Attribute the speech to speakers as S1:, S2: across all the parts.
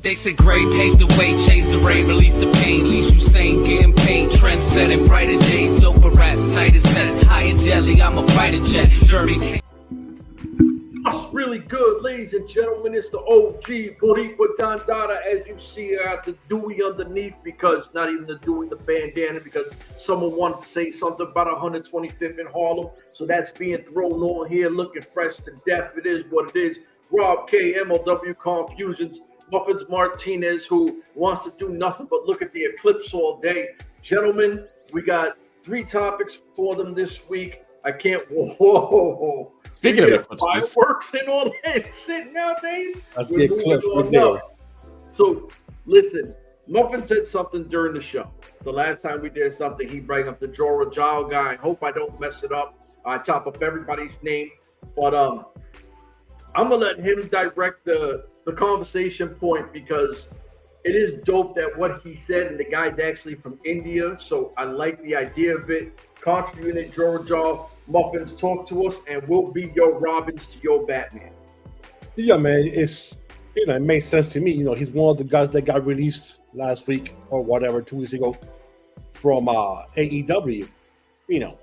S1: They said gray paved the way, changed the rain, released the pain, least you sane, getting paid, trend setting, brighter days, doper raps, tighter sets, high and deadly, I'm a fighter jet, journey.
S2: That's really good, ladies and gentlemen. It's the OG Boricua Dandada, as you see. I got the Dewey underneath, because not even the Dewey, the bandana, because someone wanted to say something about 125th in Harlem. So that's being thrown on here, looking fresh to death. It is what it is. Rob K, MLW Confusions, Muffins Martinez, who wants to do nothing but look at the eclipse all day. Gentlemen, we got 3 topics for them this week. I can't. Whoa.
S3: Speaking of eclipses,
S2: fireworks and all that shit nowadays.
S3: That's the eclipse right there.
S2: So listen, Muffin said something during the show. The last time we did something, he brought up the Jora Johl guy. I hope I don't mess it up. I chop up everybody's name, but I'm gonna let him direct the conversation point, because it is dope that what he said, and the guy's actually from India, so I like the idea of it. Contra unit, Jora Johl, Muffins, talk to us, and we'll be your Robins to your Batman.
S4: Yeah, man, it's it makes sense to me. He's one of the guys that got released last week or whatever, 2 weeks ago, from AEW.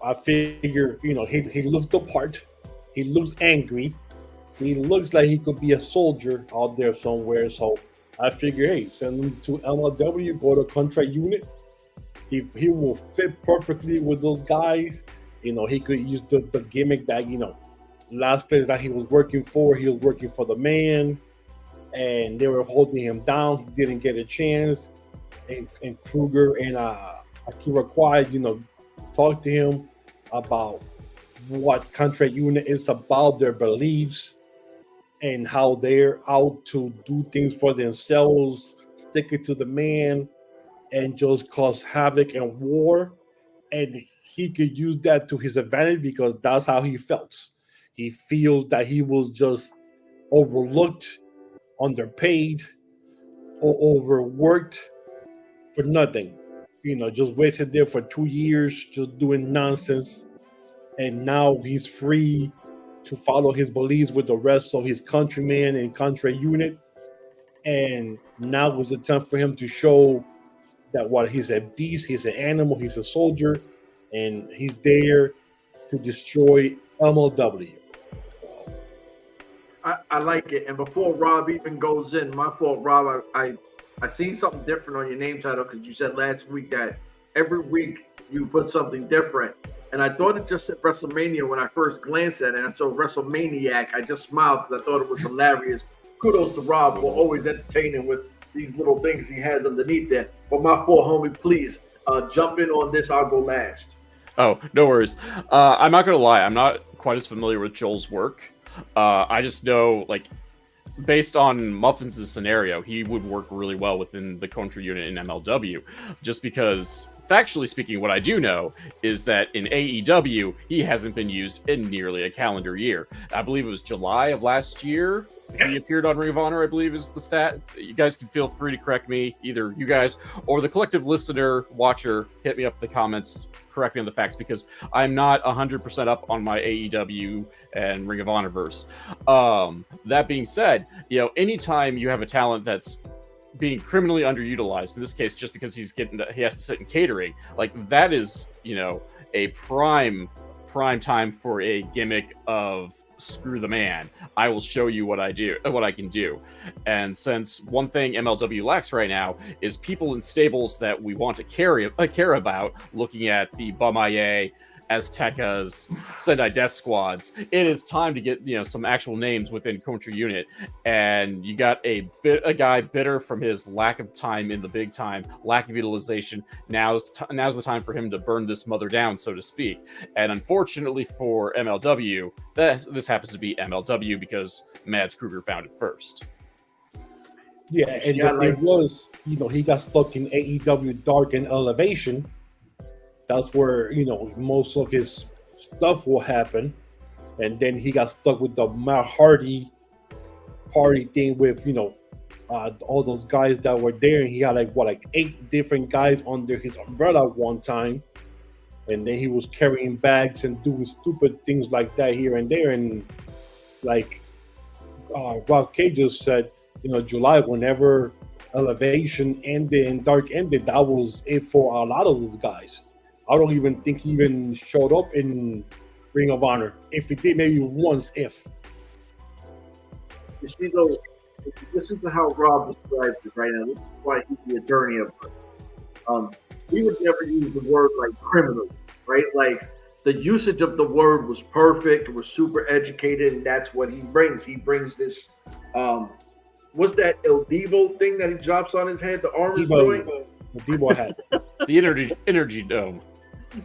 S4: I figure, he looks the part. He looks angry. He looks like he could be a soldier out there somewhere. So I figure, hey, send him to MLW, go to Contra unit. He will fit perfectly with those guys. He could use the gimmick that, last place that he was working for the man, and they were holding him down. He didn't get a chance. And Kruger and Ikuro Kwon, talked to him about what Contra unit is about, their beliefs, and how they're out to do things for themselves, stick it to the man, and just cause havoc and war. And he could use that to his advantage, because that's how he felt. He feels that he was just overlooked, underpaid, or overworked for nothing. Just wasted there for 2 years, just doing nonsense. And now he's free to follow his beliefs with the rest of his countrymen and Contra unit. And now was the time for him to show that he's a beast, he's an animal, he's a soldier, and he's there to destroy MLW.
S2: I like it. And before Rob even goes in, my fault, Rob, I seen something different on your name title, because you said last week that every week you put something different. And I thought it just said WrestleMania when I first glanced at it, and I saw WrestleManiac. I just smiled because I thought it was hilarious. Kudos to Rob for always entertaining with these little things he has underneath there. But my fault, homie, please jump in on this. I'll go last.
S3: Oh, no worries. I'm not going to lie. I'm not quite as familiar with Joel's work. I just know, based on Muffins' scenario, he would work really well within the Contra unit in MLW, just because, factually speaking, what I do know is that in AEW, he hasn't been used in nearly a calendar year. I believe it was July of last year he appeared on Ring of Honor, I believe is the stat. You guys can feel free to correct me, either you guys or the collective listener, watcher, hit me up in the comments, correct me on the facts, because I'm not 100% up on my AEW and Ring of Honor verse. That being said, anytime you have a talent that's being criminally underutilized, in this case just because he has to sit in catering, that is a prime time for a gimmick of screw the man, I will show you what I can do. And since one thing MLW lacks right now is people in stables that we want to care about, looking at the Bomaye, Aztecas, Sendai Death Squads, it is time to get some actual names within Contra unit. And you got a guy bitter from his lack of time in the big time, lack of utilization. Now's the time for him to burn this mother down, so to speak. And unfortunately for MLW, this happens to be MLW because Mads Kruger found it first.
S4: Yeah, and it was, he got stuck in AEW Dark and Elevation. That's where, most of his stuff will happen. And then he got stuck with the Matt Hardy party thing with, all those guys that were there. And he had 8 different guys under his umbrella at one time. And then he was carrying bags and doing stupid things like that here and there. And Rob K just said, July, whenever Elevation and then Dark ended, that was it for a lot of those guys. I don't even think he even showed up in Ring of Honor. If he did, maybe once, if.
S2: You see, though, if you listen to how Rob describes it right now, this is why he's the attorney of it. He would never use the word like criminal, right? Like the usage of the word was perfect, it was super educated, and that's what he brings. He brings this, what's that El Devo thing that he drops on his head? The arm is doing?
S4: The Devo hat.
S3: The energy dome.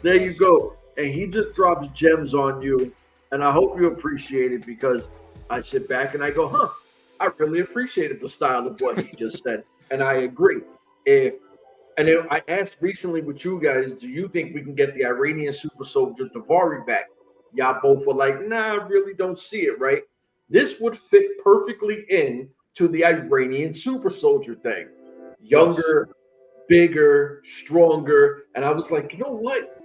S2: There you go. And he just drops gems on you, and I hope you appreciate it because I sit back and I go, huh, I really appreciated the style of what he just said. And I agree. And then I asked recently with you guys, do you think we can get the Iranian super soldier Davari back? Y'all both were like, nah, I really don't see it, right? This would fit perfectly in to the Iranian super soldier thing. Younger, bigger, stronger. And I was like, you know what?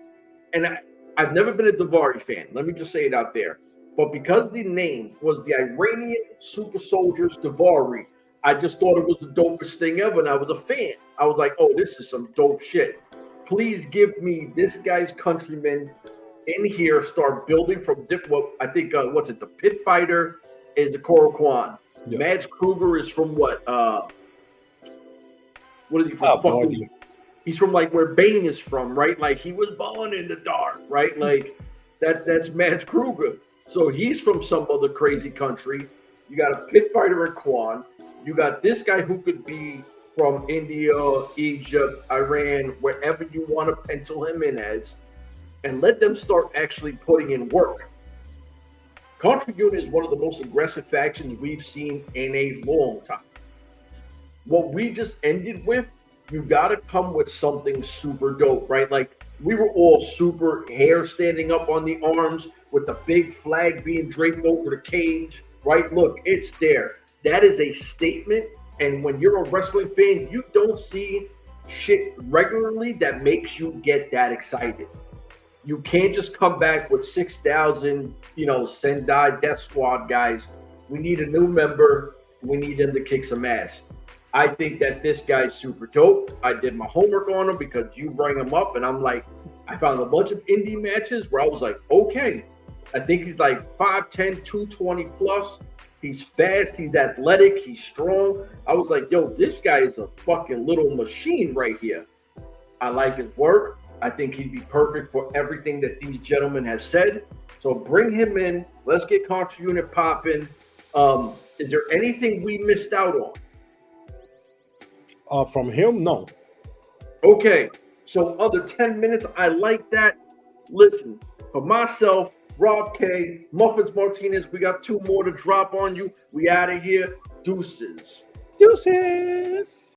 S2: And I've never been a Davari fan. Let me just say it out there. But because the name was the Iranian Super Soldiers Davari, I just thought it was the dopest thing ever, and I was a fan. I was like, oh, this is some dope shit. Please give me this guy's countrymen in here, start building from I think, what's it, the Pit Fighter is the Ikuro Kwon. Yeah. Mads Kruger is from what is he from? He's from like where Bane is from, right? Like he was born in the dark, right? Like that's Mads Kruger. So he's from some other crazy country. You got a Pit Fighter in Kwon. You got this guy who could be from India, Egypt, Iran, wherever you want to pencil him in as, and let them start actually putting in work. Contra Unit is one of the most aggressive factions we've seen in a long time. What we just ended with, you got to come with something super dope, right? Like we were all super hair standing up on the arms with the big flag being draped over the cage, right? Look, it's there. That is a statement. And when you're a wrestling fan, you don't see shit regularly that makes you get that excited. You can't just come back with 6,000, Sendai Death Squad guys. We need a new member. We need them to kick some ass. I think that this guy's super dope. I did my homework on him because you bring him up, and I'm like, I found a bunch of indie matches where I was like, okay. I think he's like 5'10", 220 plus. He's fast, he's athletic, he's strong. I was like, yo, this guy is a fucking little machine right here. I like his work. I think he'd be perfect for everything that these gentlemen have said. So bring him in. Let's get Contra Unit popping. Is there anything we missed out on?
S4: From him, no.
S2: Okay, so under 10 minutes, I like that. Listen, for myself, Rob K, Muffins Martinez, we got 2 more to drop on you. We out of here. Deuces.
S4: Deuces.